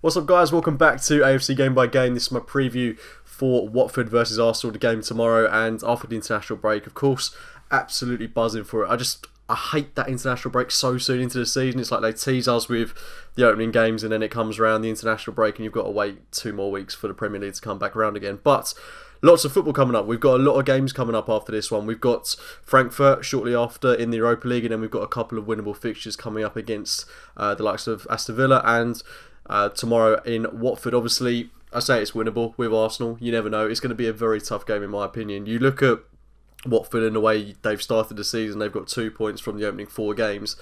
What's up, guys? Welcome back to AFC Game by Game. This is my preview for Watford versus Arsenal, the game tomorrow, and after the international break. Of course, absolutely buzzing for it. I hate that international break so soon into the season. It's like they tease us with the opening games and then it comes around the international break and you've got to wait 2 more weeks for the Premier League to come back around again. But lots of football coming up. We've got a lot of games coming up after this one. We've got Frankfurt shortly after in the Europa League, and then we've got a couple of winnable fixtures coming up against the likes of Aston Villa and tomorrow in Watford. Obviously, I say it's winnable with Arsenal. You never know. It's going to be a very tough game in my opinion. You look at Watford and the way they've started the season, they've got 2 points from the opening 4 games,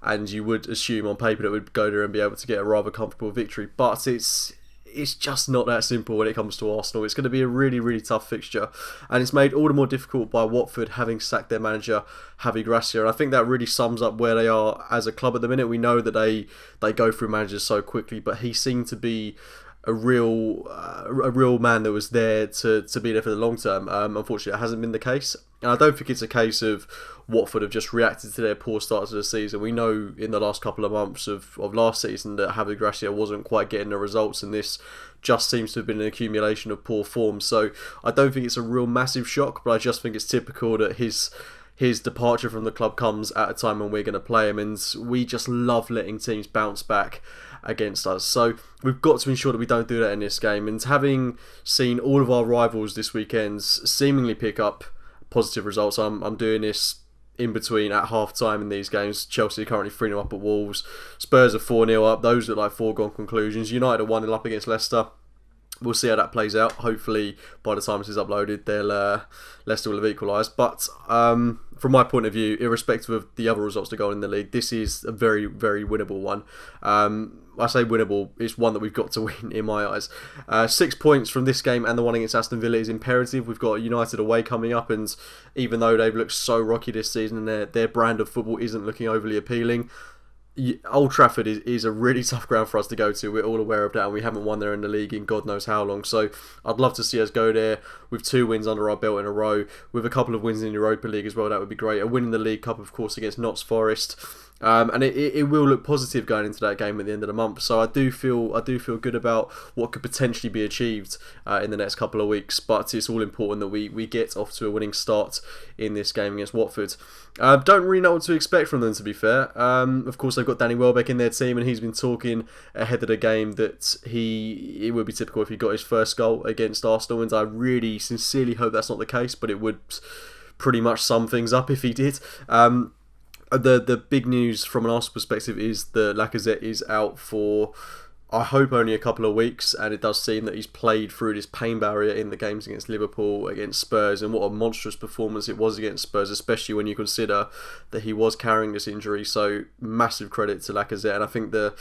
and you would assume on paper that we'd go there and be able to get a rather comfortable victory, but it's just not that simple when it comes to Arsenal. It's going to be a really, really tough fixture, and it's made all the more difficult by Watford having sacked their manager, Javi Gracia, and I think that really sums up where they are as a club at the minute. We know that they go through managers so quickly, but he seemed to be a real man that was there to be there for the long term. Unfortunately, it hasn't been the case, and I don't think it's a case of Watford have just reacted to their poor start to the season. We know in the last couple of months of last season that Javi Gracia wasn't quite getting the results, and this just seems to have been an accumulation of poor form. So I don't think it's a real massive shock, but I just think it's typical that his departure from the club comes at a time when we're going to play him, and we just love letting teams bounce back against us. So we've got to ensure that we don't do that in this game, and having seen all of our rivals this weekend seemingly pick up positive results, I'm doing this in between at half time in these games. Chelsea are currently 3-0 up at Wolves, Spurs are 4-0 up. Those are like foregone conclusions. United are 1-0 up against Leicester. We'll see how that plays out. Hopefully, by the time this is uploaded, Leicester will have equalised. But from my point of view, irrespective of the other results that go on in the league, this is a very, very winnable one. I say winnable, it's one that we've got to win in my eyes. 6 points from this game and the one against Aston Villa is imperative. We've got United away coming up, and even though they've looked so rocky this season and their brand of football isn't looking overly appealing, Old Trafford is a really tough ground for us to go to. We're all aware of that, and we haven't won there in the league in God knows how long. So I'd love to see us go there with 2 wins under our belt in a row, with a couple of wins in the Europa League as well. That would be great. A win in the League Cup, of course, against Notts Forest. And it will look positive going into that game at the end of the month. So I do feel good about what could potentially be achieved in the next couple of weeks. But it's all important that we get off to a winning start in this game against Watford. Don't really know what to expect from them, to be fair. Of course, they've got Danny Welbeck in their team, and he's been talking ahead of the game that it would be typical if he got his first goal against Arsenal, and I really sincerely hope that's not the case, but it would pretty much sum things up if he did. The big news from an Arsenal perspective is that Lacazette is out for, I hope, only a couple of weeks, and it does seem that he's played through this pain barrier in the games against Liverpool, against Spurs, and what a monstrous performance it was against Spurs, especially when you consider that he was carrying this injury. So massive credit to Lacazette, and I think the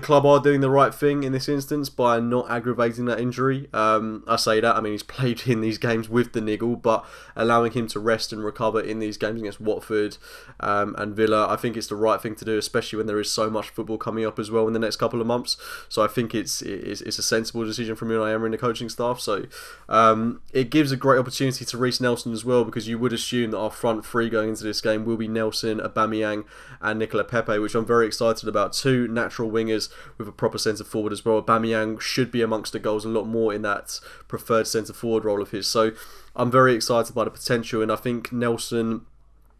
club are doing the right thing in this instance by not aggravating that injury. I say that, I mean, he's played in these games with the niggle, but allowing him to rest and recover in these games against Watford and Villa, I think it's the right thing to do, especially when there is so much football coming up as well in the next couple of months. So I think it's a sensible decision from Unai Emery and the coaching staff. So it gives a great opportunity to Reece Nelson as well, because you would assume that our front three going into this game will be Nelson, Aubameyang and Nicola Pepe, which I'm very excited about. 2 natural wingers with a proper centre forward as well. Aubameyang should be amongst the goals a lot more in that preferred centre forward role of his. So I'm very excited by the potential, and I think Nelson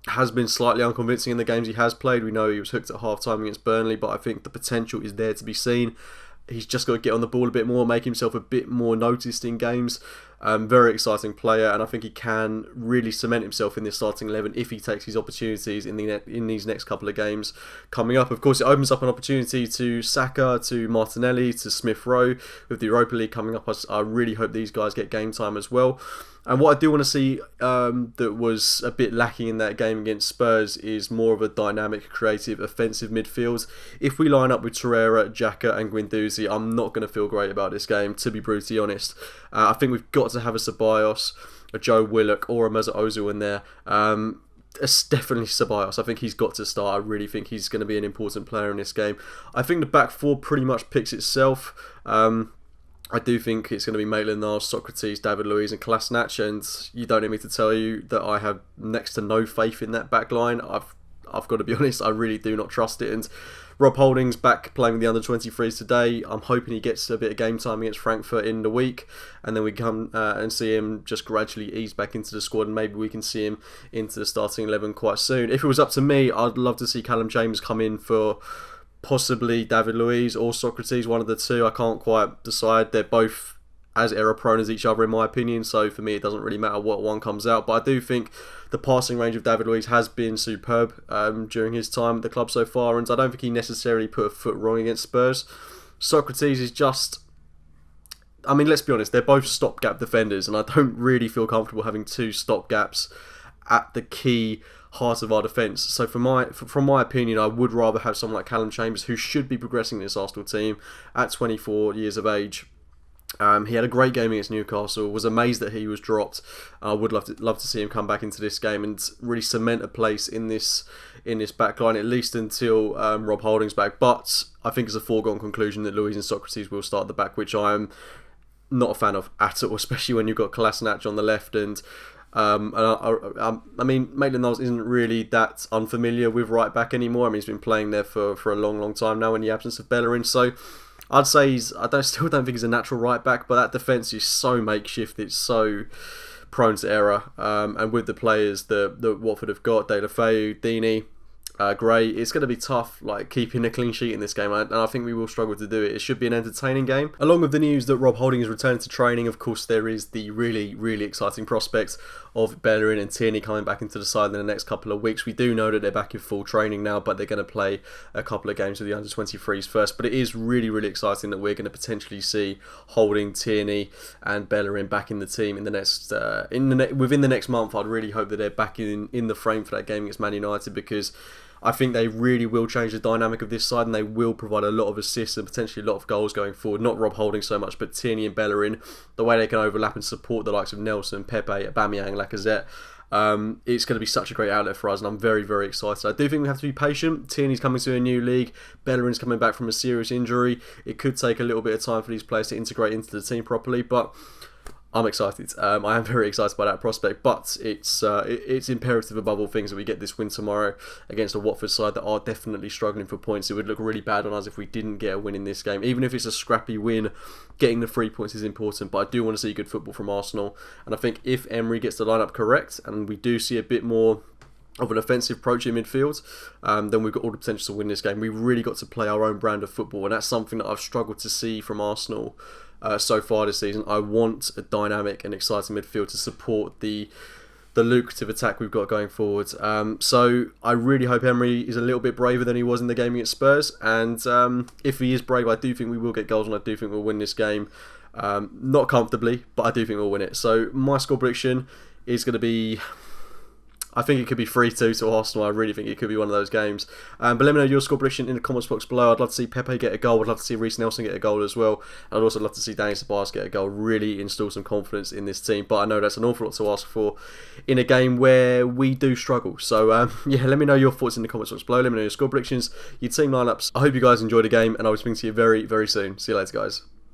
has been slightly unconvincing in the games he has played. We know he was hooked at half time against Burnley, but I think the potential is there to be seen. He's just got to get on the ball a bit more, make himself a bit more noticed in games. Very exciting player, and I think he can really cement himself in this starting 11 if he takes his opportunities in these next couple of games coming up. Of course, it opens up an opportunity to Saka, to Martinelli, to Smith Rowe with the Europa League coming up. I really hope these guys get game time as well. And what I do want to see that was a bit lacking in that game against Spurs is more of a dynamic, creative, offensive midfield. If we line up with Torreira, Xhaka and Guendouzi, I'm not going to feel great about this game, to be brutally honest. I think we've got to have a Ceballos, a Joe Willock or a Mesut Ozil in there. It's definitely Ceballos. I think he's got to start. I really think he's going to be an important player in this game. I think the back four pretty much picks itself. I do think it's going to be Maitland-Niles, Socrates, David Luiz and Kolasinac, and you don't need me to tell you that I have next to no faith in that back line. I've got to be honest, I really do not trust it, and Rob Holding's back playing with the under-23s today. I'm hoping he gets a bit of game time against Frankfurt in the week, and then we come and see him just gradually ease back into the squad, and maybe we can see him into the starting 11 quite soon. If it was up to me, I'd love to see Callum James come in for possibly David Luiz or Socrates, one of the two. I can't quite decide. They're both as error-prone as each other in my opinion, so for me it doesn't really matter what one comes out. But I do think the passing range of David Luiz has been superb during his time at the club so far, and I don't think he necessarily put a foot wrong against Spurs. Socrates is just... I mean, let's be honest, they're both stopgap defenders, and I don't really feel comfortable having two stopgaps at the key heart of our defence. So from my opinion, I would rather have someone like Callum Chambers, who should be progressing this Arsenal team at 24 years of age. He had a great game against Newcastle. Was amazed that he was dropped. I would love to see him come back into this game and really cement a place in this back line, at least until Rob Holding's back. But I think it's a foregone conclusion that Luiz and Socrates will start at the back, which I am not a fan of at all, especially when you've got Kolasinac on the left. And I mean, Maitland-Niles isn't really that unfamiliar with right back anymore. I mean, he's been playing there for a long time now in the absence of Bellerin. So I'd say still don't think he's a natural right back, but that defence is so makeshift, it's so prone to error. And with the players that Watford have got, De La Feu, Deeney, Gray, it's going to be tough, like keeping a clean sheet in this game, and I think we will struggle to do it. It should be an entertaining game. Along with the news that Rob Holding is returning to training, of course, there is the really exciting prospects of Bellerin and Tierney coming back into the side in the next couple of weeks. We do know that they're back in full training now, but they're going to play a couple of games with the under-23s first. But it is really exciting that we're going to potentially see Holding, Tierney, and Bellerin back in the team in the next within the next month. I'd really hope that they're back in the frame for that game against Man United, because I think they really will change the dynamic of this side, and they will provide a lot of assists and potentially a lot of goals going forward. Not Rob Holding so much, but Tierney and Bellerin, the way they can overlap and support the likes of Nelson, Pepe, Aubameyang, Lacazette. It's going to be such a great outlet for us, and I'm very excited. I do think we have to be patient. Tierney's coming to a new league. Bellerin's coming back from a serious injury. It could take a little bit of time for these players to integrate into the team properly, but I'm excited. I am very excited by that prospect, but it's imperative above all things that we get this win tomorrow against a Watford side that are definitely struggling for points. It would look really bad on us if we didn't get a win in this game. Even if it's a scrappy win, getting the 3 points is important, but I do want to see good football from Arsenal. And I think if Emery gets the lineup correct, and we do see a bit more of an offensive approach in midfield, then we've got all the potential to win this game. We've really got to play our own brand of football, and that's something that I've struggled to see from Arsenal so far this season. I want a dynamic and exciting midfield to support the lucrative attack we've got going forward. So I really hope Emery is a little bit braver than he was in the game against Spurs, and if he is brave, I do think we will get goals, and I do think we'll win this game. Not comfortably, but I do think we'll win it. So my score prediction is going to be... I think it could be 3-2 to Arsenal. I really think it could be one of those games. But let me know your score prediction in the comments box below. I'd love to see Pepe get a goal. I'd love to see Reece Nelson get a goal as well. I'd also love to see Dani Ceballos get a goal. Really install some confidence in this team. But I know that's an awful lot to ask for in a game where we do struggle. So yeah, let me know your thoughts in the comments box below. Let me know your score predictions, your team lineups. I hope you guys enjoyed the game, and I will speak to you very soon. See you later, guys.